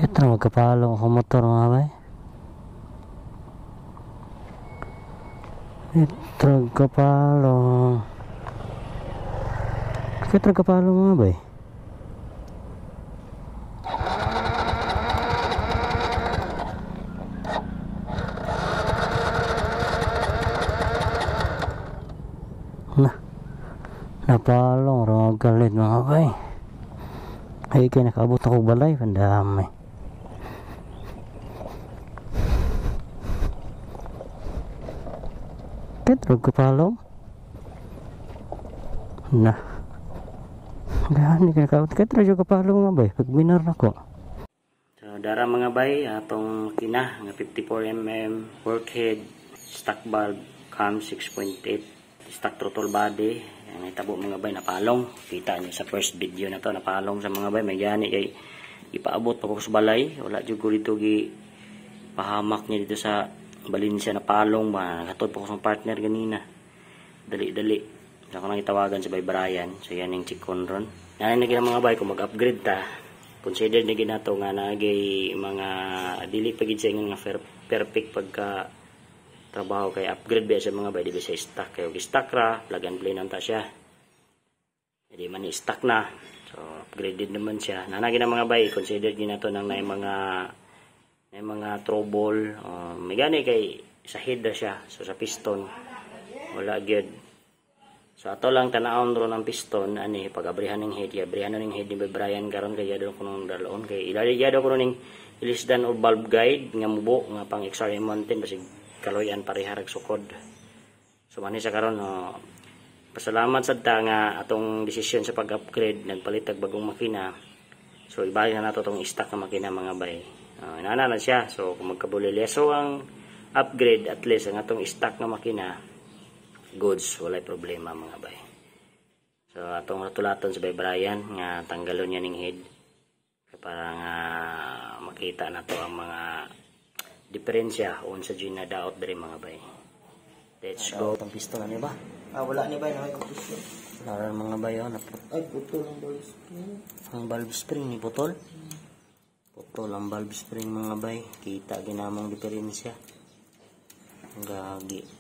Kita magkapalong ako motor mga bay. Kita magkapalong. Kita magkapalong mga bay. Napalong ramag galit mga bay. Ay kaya nakaabot ako balay, pandamay. Ketrog kapalong. Nah. Gani ka nakaabot ketrog kapalong mga bay. Pag binar na ko. So dara mga bay, atong makina nga 54mm workhead, stock bulb, cam 6.8, stock throttle body. Ang itabo mga bay napalong. Kita niyo sa first video na to napalong sa mga bay. May gani kay ipaabot pa ko sa balay. Wala jud ko dito gi pahamak niya dito sa Valencia napalong ba. Nakatod pa ko sa partner ganina. Dali-dali. Ako nang itawagan sa Bay Brian. So yan yung chikon ron. Yan na mga bay kung mag-upgrade ta. Consider na ginato nga nagay mga dili pa gid sa nga perfect pagka trabaho kay upgrade ba sa mga bay di sa stock kay stock ra plug and play nanta siya. Hindi man stock na. So upgraded naman siya. Nanagi na mga bay consider ginato nang nay mga trouble. May gani kay sa head na siya. So sa piston wala gyud. So ato lang tanawon ro ng piston ani pag-abrihan ng head, abrihan ng head ni Brian karon kay yado ko nung dalon kay ilaliyado ko ning ilisdan o valve guide nga mubo nga pang XRM mountain basig kaloyan pariharag sukod. So man sa karon pasalamat sad ta nga atong desisyon sa pag-upgrade nagpalit og bagong makina. So ibalik na nato tong stock nga makina mga bay. Inana na siya. So kung magkabulileso ang upgrade at least ang atong stock nga makina goods, walay problema mga bay. So atong ratulaton sa Bay Brian nga tanggalon niya ning head para nga makita na to ang mga diferensya unsa jud na daot diri mga bay. Let's go. Tong piston ani ba? Wala ni bay na may piston. Wala mga bay ay putol ang valve spring. Ang valve spring ni putol. Putol ang valve spring mga bay. Kita ginamong diferensya. Gagi.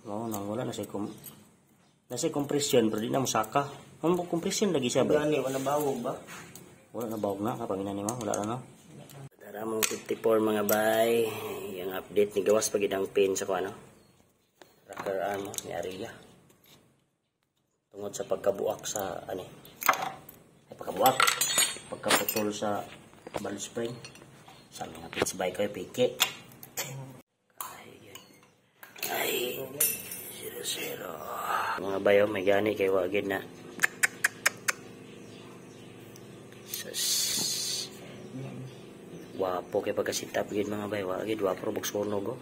Nang wala na siya nasa compression pero di na musaka. Ang compression lagi siya ba? Gani wala bawog ba? Wala na bawog na kapag inani mo, wala na no. Tara mong 54 mga bay. Yung update ni gawas pag idang pin sa kuano. Rocker arm ni Aria. Tungod sa pagkabuak sa ani. Ay pagkabuak. Pagkaputol sa valve spring. Sa mga pitch bike ko piki. Ay 0-0 mga bayo may gani kay wagid na wapo kay pagkasitap gid mga bayo wagid wapo bug sunog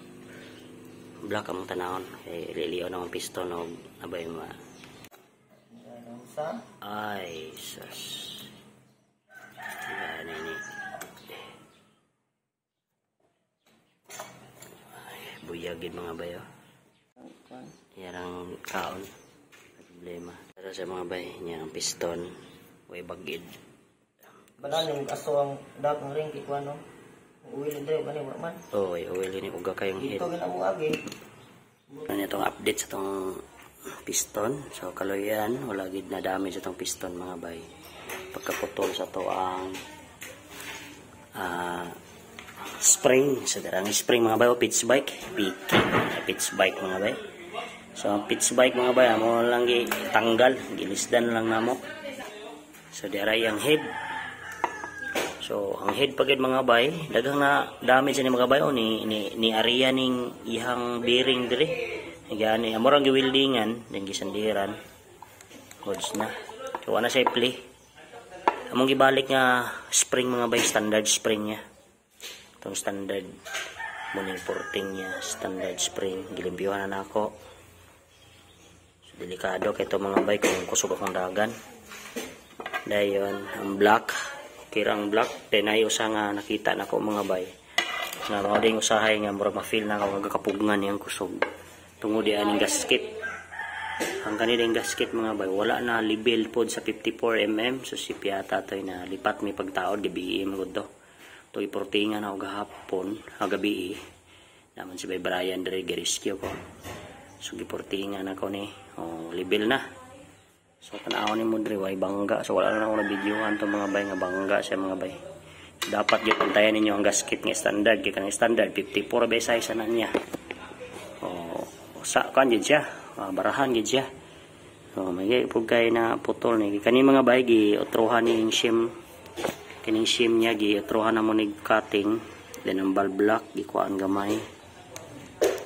black ang tanawon kay liliyo na ang piston og abay ma ay sus gani ni buyagid mga bayo. Yarang kaon problema. Para sa mga bay, yang piston way bagid. Banan yung aso ang dakong ring kiko ano. Uwil dre bani wa man. Uwil ni uga kayong head. Ito gina mo agi. Ano itong update sa itong piston. So kaloyan, wala gid na damage sa itong piston mga bay. Pagkaputol sa to ang spring, so darang spring mga bay o pitch bike, pitch bike mga bay. So ang pitch bike mga bay amo lang tanggal, gilisdan lang namo. So dira yang head. So ang head pagid mga bay, daghang na damage ni mga bay o ni area ning ihang bearing dire. Gani amo rang giweldingan, then gisandiran. Goods na. So ana safely. Among gibalik nga spring mga bay, standard spring niya. Itong standard morning porting niya, standard spring, gilimpyuhan na ako. So delikado kay ito mga bay kung kusog akong dagan. Dayon ang black, kirang black, tenayo sa nga nakita na ko mga bay. Nga mga ding usahay nga murag ma-feel na ako nga kapugngan niyang kusog. Tungod di aning gasket. ang kanilang gasket mga bay wala na libel pod sa 54mm, so si piyata to na lipat mi pagtaod gabi mo to iportingan ako gahapon gabi naman si Brian dire rescue ko, so giportingan ako ni libel na, so tanaw ni mo dire way bangga, so wala na ako na videohan to mga bay nga bangga siya mga bay. Dapat yung pantayan ninyo ang gasket nga standard, kaya standard 54 bay size na niya. Sa kan gid siya, barahan gid siya. May pug kay na putol ni kani mga bay gi otrohan ning shim. Kining shim niya gi otrohan na mo nig cutting, then ang bulb block gi kuan gamay.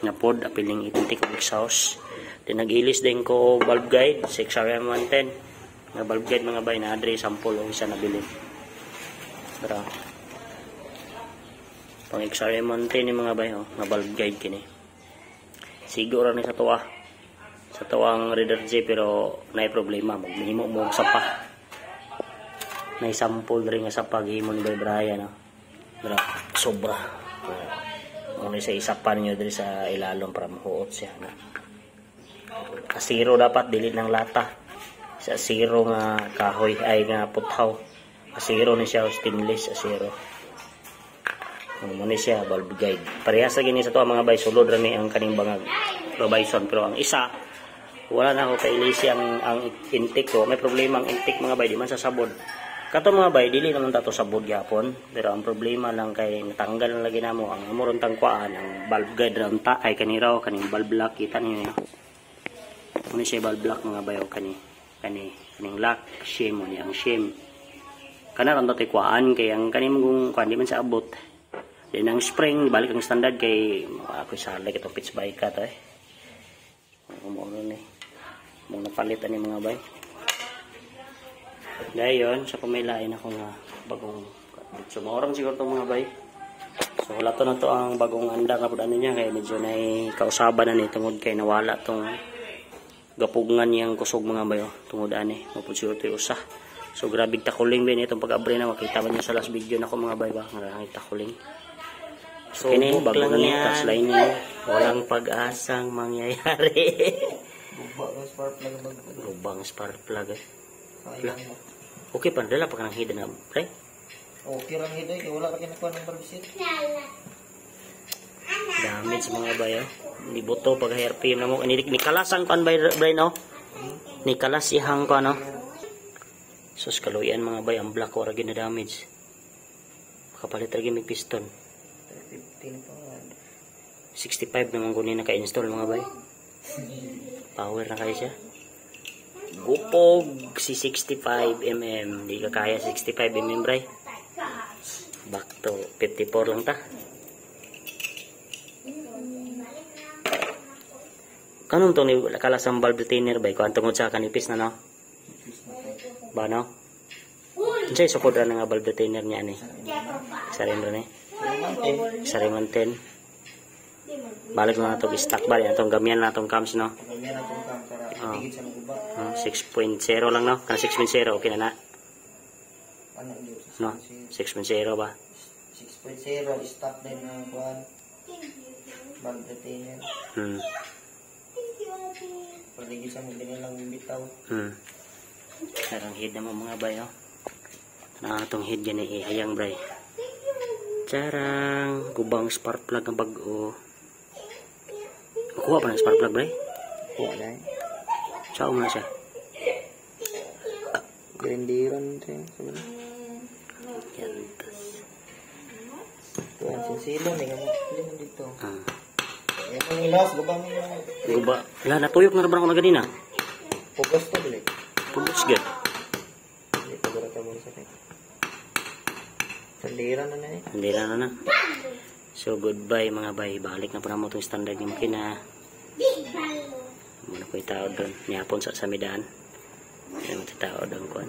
Na pod apiling itintik og exhaust. Then nagilis din ko bulb guide 6RM110. Na bulb guide mga bay na adre sample o isa nabili. Para pang XRM110 ni mga bay nga bulb guide kini. Siguro ni sa tuwang Reader J pero naay problema maghimo mo sa pa. Nay sample ring nga sa paghimo ni Brian Pero sobra. Muna sa isapan niyo diri sa ilalom para mahuot siya na. Asiro dapat dili ng lata. Sa asiro nga kahoy ay nga puthaw. Asiro ni siya stainless asiro. Muna siya bulb guide. Parehas sa gini sa to mga bay sulod ra ni ang kaning bangag Robinson, pero ang isa wala na ako kailisi ang intake ko. May problema ang intake mga bay di man sa sabod. Kato mga bay dili naman tato sabod gyapon, pero ang problema lang kay natanggal na lagi namo ang amoron tangkuan ang bulb guide ram ta ay kaniraw kaning bulb lock kita niyo. Muna siya bulb lock mga bay o kaning lock shim ni ang shim. Kana ram tay kuan kay ang kaning mong kuan di man sa abot. Then ang spring balik ang standard kay ako salay ito pitch bike ka to umuulan mong napalitan ni mga bay. Dayon sa pamilain ako nga bagong so maorang siguro to mga bay. So wala to na to ang bagong anda nga pud ano niya kay medyo nay kausaban na ni tungod kay nawala tong gapugngan niyang kusog mga bay tungod ani mapud siguro to usa. So grabe takuling din itong pag-abre na makita man niyo sa last video nako mga bay ba nga takuling. So, kini bago na ni touchline niyo, walang pag-asang mangyayari. Lubang spark plug. Okay pa dala pa kanang hidden na, pre. Okay lang hidden kay wala ka kinakuha ng bulbsit. Damage mga bayo. Ni boto pag RPM na mo ni kalasang kan by brain no. Ni kalas ihang ko ano. Sus kaluyan mga bay ang black ora gina damage. Kapalit lagi mig piston. 65 naman kunin naka-install mga bay. Power na kayo siya. Gupog si 65mm. Hindi ka kaya 65mm bray. Back to 54 lang ta. Kanong to ni kalasang bulb retainer bay? Kuan tungod sa kanipis na no? Ba no? Diyan sukod ra nga bulb retainer niya ni. Sarin ra ni. Sarimanten. Balik na itong stock ba? Itong gamihan na itong cams, no? 6.0 lang, no? Kan 6.0, okay na na? No? 6.0 ba? 6.0, stock din ng kuhan. Bulb retainer. Paligid sa mga ganyan lang bitaw. Narang head na mga bayo. Na itong head yan ihayang, bray. Charang gubang spark plug ang bago. Kuha pa ng spark plug, bray? Kuha na eh. Saan mo na siya? Grindiran siya. Yan. Kuha ang sinsilo. Hindi nga dito. Yan ang ilas. Gubang nila. Guba. Wala, natuyok na naman ako na ganina. Pugos to, bilik. Pugos good. Hindi, pagura ka muna sa kanya. Sandiran na na eh. Sandiran na na. So goodbye mga bay. Balik na po na mo itong standard yung makina. Muna po yung tao doon. Niyapon sa midaan. Yan mo yung tao doon ko.